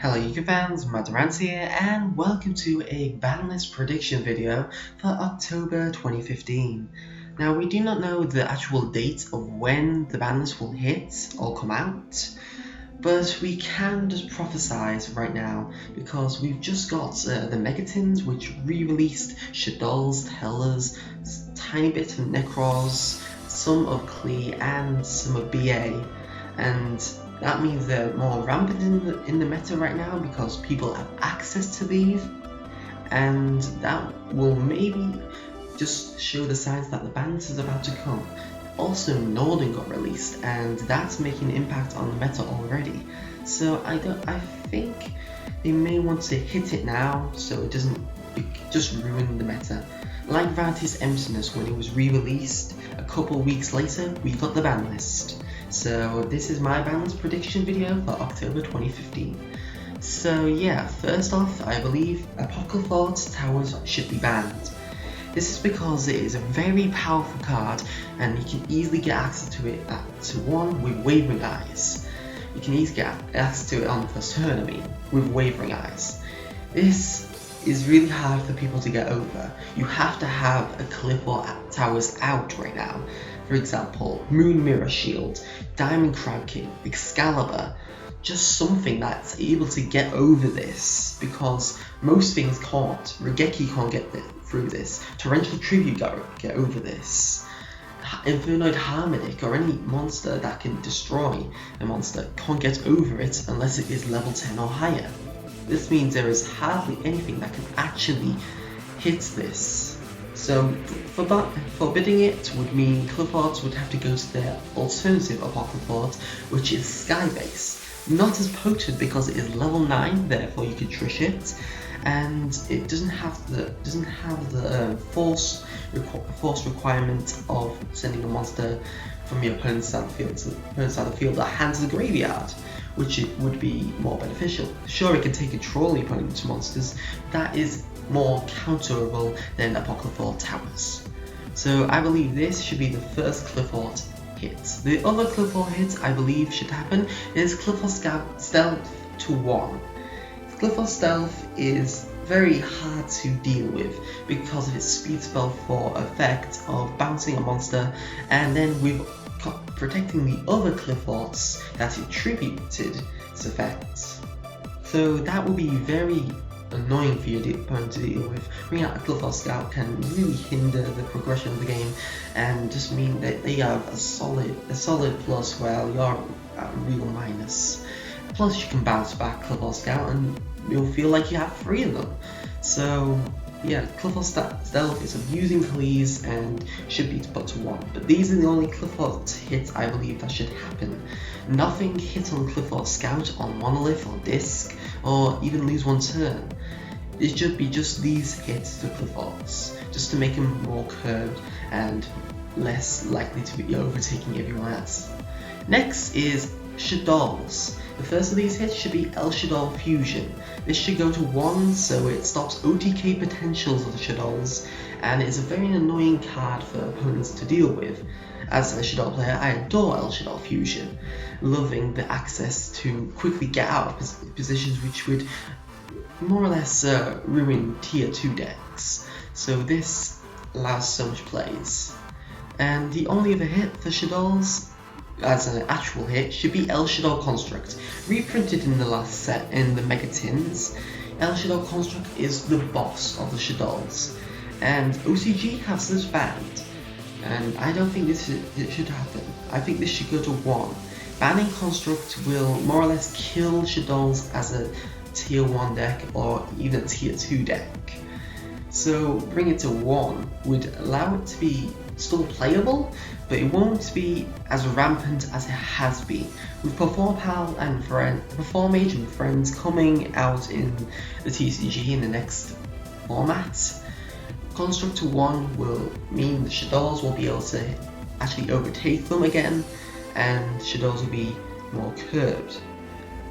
Hello YgoPro fans, Madarans here, and welcome to a Banlist prediction video for October 2015. Now, we do not know the actual date of when the banlist will hit or come out, but we can just prophesize right now because we've just got the Megatins, which re-released Shaddolls, Tellers, tiny bit of Nekroz, some of Klee, and some of BA, and that means they're more rampant in the meta right now because people have access to these, and that will maybe just show the signs that the banlist is about to come. Also, Noden got released, and that's making an impact on the meta already. So I think they may want to hit it now so it doesn't just ruin the meta. Like Vanity's Emptiness, when it was re-released a couple weeks later, we got the banlist. So this is my banlist prediction video for October 2015. So yeah, first off, I believe Apocryphal Towers should be banned. This is because it is a very powerful card and you can easily get access to it to one with Wavering Eyes. You can easily get access to it on the first turn, with Wavering Eyes. This is really hard for people to get over. You have to have a Apocryphal Towers out right now. For example, Moon Mirror Shield, Diamond Crab King, Excalibur, just something that's able to get over this, because most things can't. Regeki can't get through this, Torrential Tribute can't get over this, Infernoid Harmonic or any monster that can destroy a monster can't get over it unless it is level 10 or higher. This means there is hardly anything that can actually hit this. So forbidding it would mean Cliffords would have to go to their alternative Apocryphal, which is Skybase. Not as potent because it is level 9, therefore you can trish it, and it doesn't have the force requirement of sending a monster from your opponent's side of the field to the opponent's side of the field that hands the graveyard, which it would be more beneficial. Sure, it can take control of the opponent's monsters, that is more counterable than Apocryphal Towers. So I believe this should be the first Clifford hit. The other Clifford hit I believe should happen is Clifford Stealth to 1. Clifford Stealth is very hard to deal with because of its speed spell for effect of bouncing a monster and then with protecting the other Cliffords that it tributed its effects. So that will be very annoying for your opponent to deal with. Bringing out a Clifford Scout can really hinder the progression of the game and just mean that they have a solid plus while you're at a real minus. Plus you can bounce back Clifford Scout and you'll feel like you have 3 of them. So yeah, Clifford Stealth is abusing Klees and should be put to 1. But these are the only Clifford hits I believe that should happen. Nothing hit on Clifford Scout on Monolith or Disc, or even lose 1 turn. It should be just these hits to Cliffords, just to make them more curved and less likely to be overtaking everyone else. Next is Shaddolls. The first of these hits should be El Shaddoll Fusion. This should go to 1 so it stops OTK potentials of the Shaddolls, and it's a very annoying card for opponents to deal with. As a Shaddoll player, I adore El Shaddoll Fusion, loving the access to quickly get out of positions which would more or less ruin tier 2 decks. So this allows so much plays. And the only other hit for Shaddolls as an actual hit should be El Shaddoll Construct. Reprinted in the last set in the Megatins, El Shaddoll Construct is the boss of the Shaddolls, and OCG has this banned, and I don't think this should happen. I think this should go to 1. Banning Construct will more or less kill Shaddolls as a tier 1 deck or even tier 2 deck. So bring it to 1 would allow it to be still playable, but it won't be as rampant as it has been. With Perform Pal and Perform Mage and Friends coming out in the TCG in the next format, Construct to 1 will mean the Shaddolls will be able to actually overtake them again, and Shaddolls will be more curved.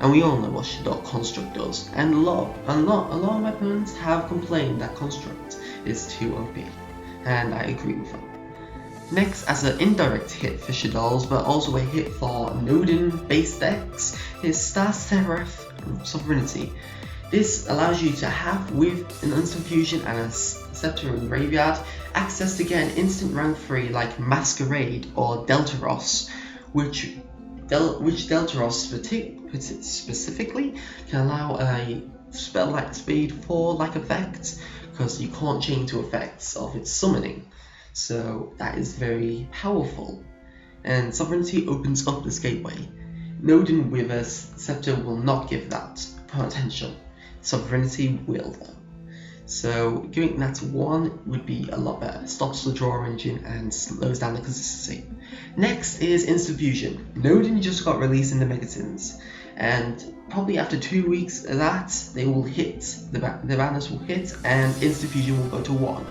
And we all know what Shaddoll Construct does, and a lot of my opponents have complained that Construct is too OP, and I agree with them. Next, as an indirect hit for Shaddolls, but also a hit for Noden base decks, is Star Seraph sovereignty. This allows you to have, with an instant fusion and a scepter in graveyard, access to get an instant rank 3 like Masquerade or Deltaros, which Deltaros specifically can allow a spell like Speed 4 like effect, because you can't chain to effects of its summoning. So that is very powerful. And sovereignty opens up this gateway. Noden with a scepter will not give that potential. Sovereignty will though. So giving that to 1 would be a lot better. Stops the draw engine and slows down the consistency. Next is Instant Fusion. Noden just got released in the Megatins, and probably after 2 weeks of that, they will hit, the banners will hit, and Instant Fusion will go to 1.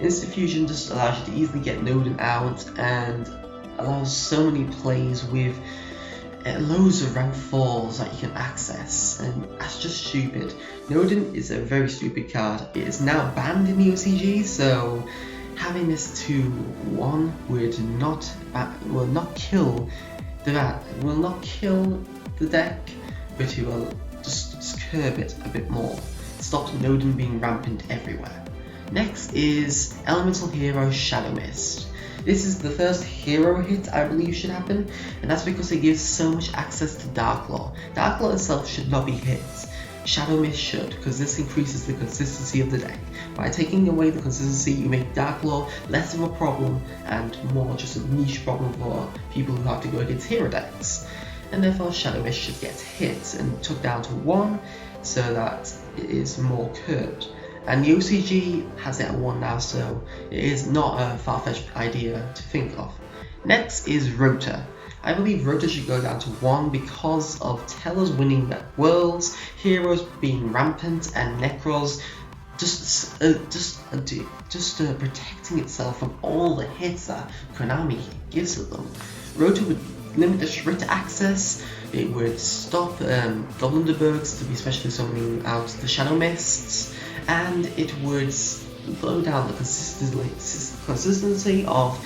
Instant Fusion just allows you to easily get Noden out and allows so many plays with loads of rank 4s that you can access, and that's just stupid. Noden is a very stupid card. It is now banned in the OCG, so having this to 1 will not kill the deck, but it will just curb it a bit more. Stop Noden being rampant everywhere. Next is Elemental Hero Shadow Mist. This is the first hero hit I believe should happen, and that's because it gives so much access to Dark Law. Dark Law itself should not be hit. Shadow Mist should, because this increases the consistency of the deck. By taking away the consistency, you make Dark Law less of a problem and more just a niche problem for people who have to go against hero decks. And therefore Shadow Mist should get hit and took down to 1 so that it is more curbed. And the OCG has it at 1 now, so it is not a far-fetched idea to think of. Next is Rota. I believe Rota should go down to 1 because of Tellar's winning the Worlds, Heroes being rampant, and Nekroz just protecting itself from all the hits that Konami gives to them. Rota would limit the Shritter access, it would stop Goblinderbergs to be specially summoning out the Shadow Mists, and it would slow down the consistency of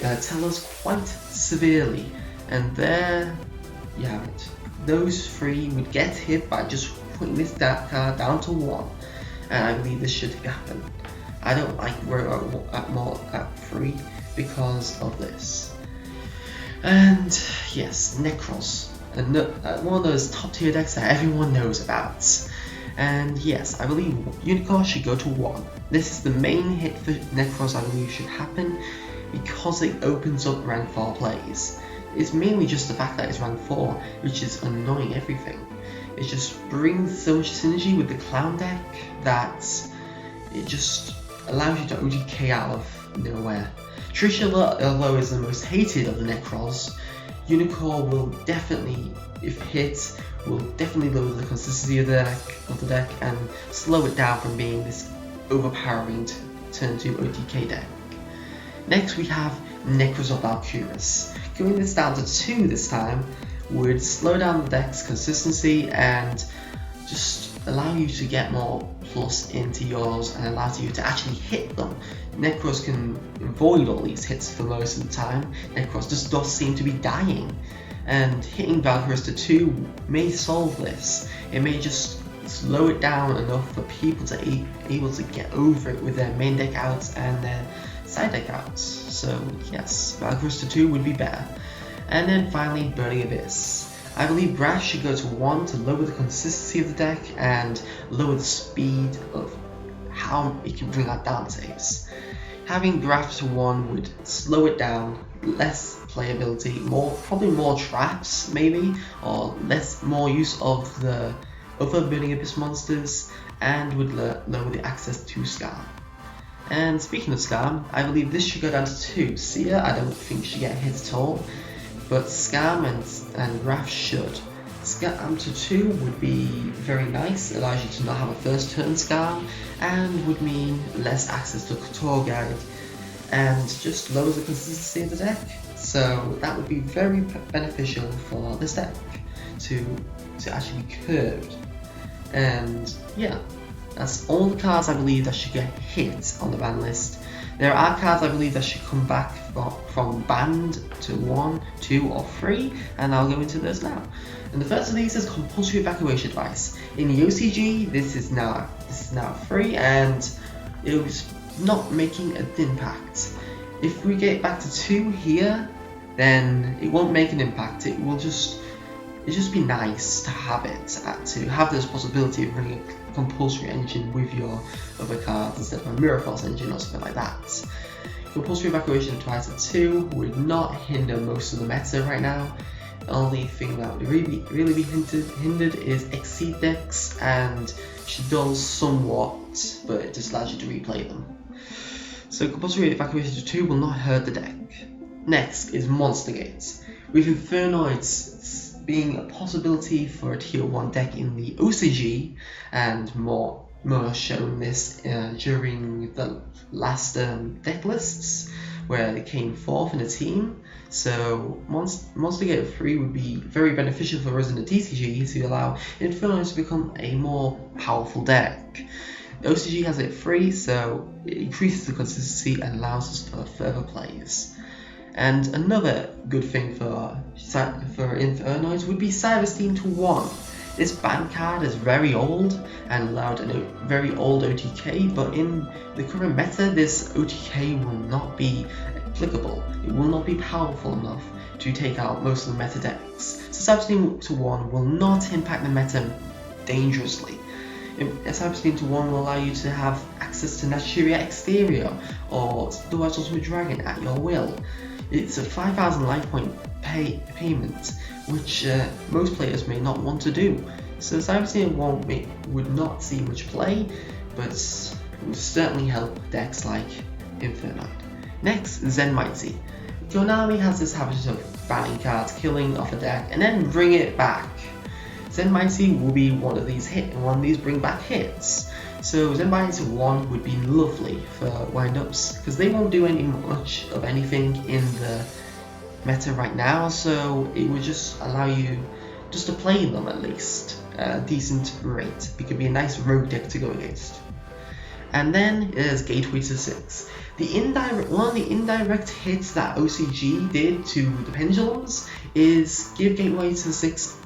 Tellar's quite severely. And there you have it. Those 3 would get hit by just putting this card down to 1, and I believe this should happen. I don't like Rota at 3 because of this. And yes, Nekroz, one of those top tier decks that everyone knows about. And yes, I believe Unicorn should go to 1. This is the main hit for Nekroz I believe should happen because it opens up rank 4 plays. It's mainly just the fact that it's rank 4, which is annoying everything. It just brings so much synergy with the Clown deck that it just allows you to OTK out of nowhere. Trishula, although is the most hated of the Nekroz, Unicorn will definitely, if hit, will definitely lower the consistency of the deck and slow it down from being this overpowering turn 2 OTK deck. Next we have Nekroz of Valkyris. Going this down to 2 this time would slow down the deck's consistency and just allow you to get more plus into yours and allows you to actually hit them. Nekroz can avoid all these hits for most of the time. Nekroz just does seem to be dying, and hitting Valkyris to 2 may solve this. It may just slow it down enough for people to be able to get over it with their main deck outs and their side deck outs. So yes, Valkyris to 2 would be better. And then finally, Burning Abyss. I believe Graf should go to 1 to lower the consistency of the deck and lower the speed of how it can bring out down saves. Having Graf to 1 would slow it down, less playability, probably more traps maybe, or more use of the other Burning Abyss monsters, and would lower the access to Scam. And speaking of Scam, I believe this should go down to 2. Sia, I don't think should get hit at all, but Scam and Graf should. Scam to 2 would be very nice, it allows you to not have a first turn Scam, and would mean less access to Couture Guide, and just lowers the consistency of the deck. So that would be very beneficial for this deck to actually be curbed. And yeah, That's all the cards I believe that should get hit on the ban list. There are cards I believe that should come back from banned to 1, 2 or 3, and I'll go into those now. And the first of these is compulsory evacuation advice. In the OCG, this is now free, and it was not making an impact. If we get back to 2 here, then it won't make an impact. It will just be nice to have it, to have this possibility of running a compulsory engine with your other cards instead of a Mirror Force engine or something like that. Compulsory evacuation advice at 2 would not hinder most of the meta right now. The only thing that would really be hindered is Exceed decks and Shaddoll somewhat, but it just allows you to replay them. So compulsory evacuation to 2 will not hurt the deck. Next is Monster Gates, with Infernoids being a possibility for a tier 1 deck in the OCG, and more shown this during the last deck lists where it came 4th in the team. So Monster Gate 3 would be very beneficial for us in the TCG to allow Infernoids to become a more powerful deck. The OCG has it free, so it increases the consistency and allows us for further plays. And another good thing for Infernoids would be Cybersteam to 1. This ban card is very old and allowed a very old OTK, but in the current meta, this OTK will not be applicable. It will not be powerful enough to take out most of the meta decks. So Cybersteam to 1 will not impact the meta dangerously. Cybersteam to 1 will allow you to have access to Naturia Exterior or the White Ultimate Dragon at your will. It's a 5,000 life point payment, which most players may not want to do. So Cybersteam 1 would not see much play, but it would certainly help decks like Infernoid. Next, Zenmighty. Konami has this habit of banning cards, killing off a deck, and then bring it back. Zenmighty will be one of these bring back hits. So Zenmighty 1 would be lovely for windups, because they won't do much of anything in the meta right now, so it would just allow you just to play them at least at a decent rate. It could be a nice rogue deck to go against. And then is Gateway to 6. One of the indirect hits that OCG did to the Pendulums is give Gateway to 6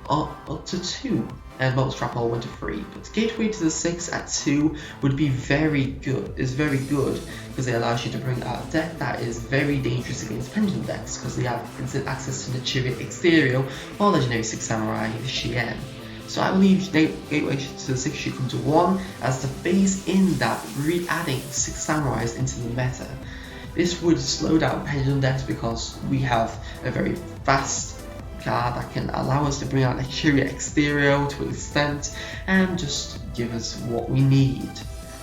up to 2, and Bolt Trap all went to 3. But Gateway to the 6 at 2 would be very good. Because it allows you to bring out a deck that is very dangerous against Pendulum decks, because they have instant access to the Naturia Exterior or Legendary 6 Samurai Shien. So I believe Gateway to the 6 should come to 1 as to phase in that re-adding 6 Samurais into the meta. This would slow down Pendulum decks because we have a very fast card that can allow us to bring out Naturia Exterior to an extent and just give us what we need.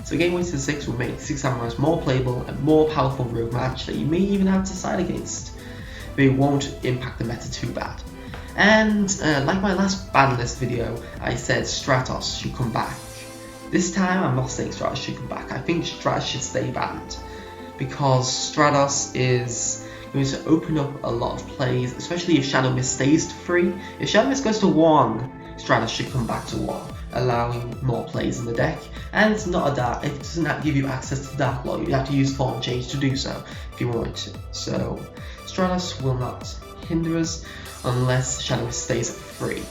So Gateway to the 6 will make 6 Samurais more playable and more powerful rogue match that you may even have to side against, but it won't impact the meta too bad. And like my last ban list video, I said Stratos should come back. This time I'm not saying Stratos should come back. I think Stratos should stay banned, because Stratos is going to open up a lot of plays, especially if Shadow Mist stays free. If Shadow Mist goes to 1, Stratos should come back to 1, allowing more plays in the deck. And it's not it doesn't give you access to Dark Lord. You have to use Form Change to do so if you want to. So Stratos will not hinder us unless Shadow Mist stays free.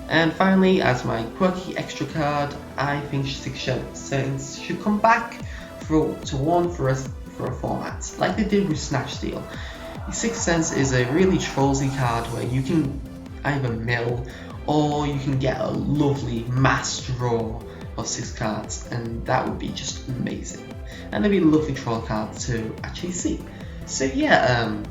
And finally, as my quirky extra card, I think 6 Sense should come back to 1 for a format, like they did with Snatch Steal. 6 Sense is a really trollsy card where you can either mill or you can get a lovely mass draw of 6 cards, and that would be just amazing. And it'd be a lovely troll card to actually see. So yeah,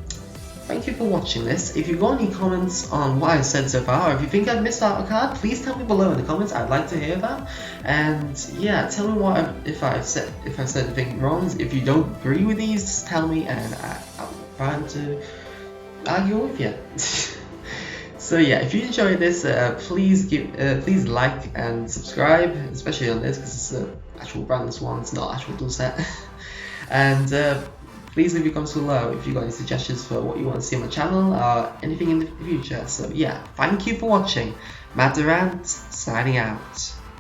thank you for watching this. If you've got any comments on what I've said so far, or if you think I've missed out a card, please tell me below in the comments. I'd like to hear that. And yeah, tell me if I've said anything wrong. If you don't agree with these, just tell me, and I'll try to argue with you. So yeah, if you enjoyed this, please like and subscribe, especially on this because it's an actual brandless one. It's not actual duel set. And please leave your comments below if you've got any suggestions for what you want to see on my channel or anything in the future. So yeah, thank you for watching. Matt Durant signing out.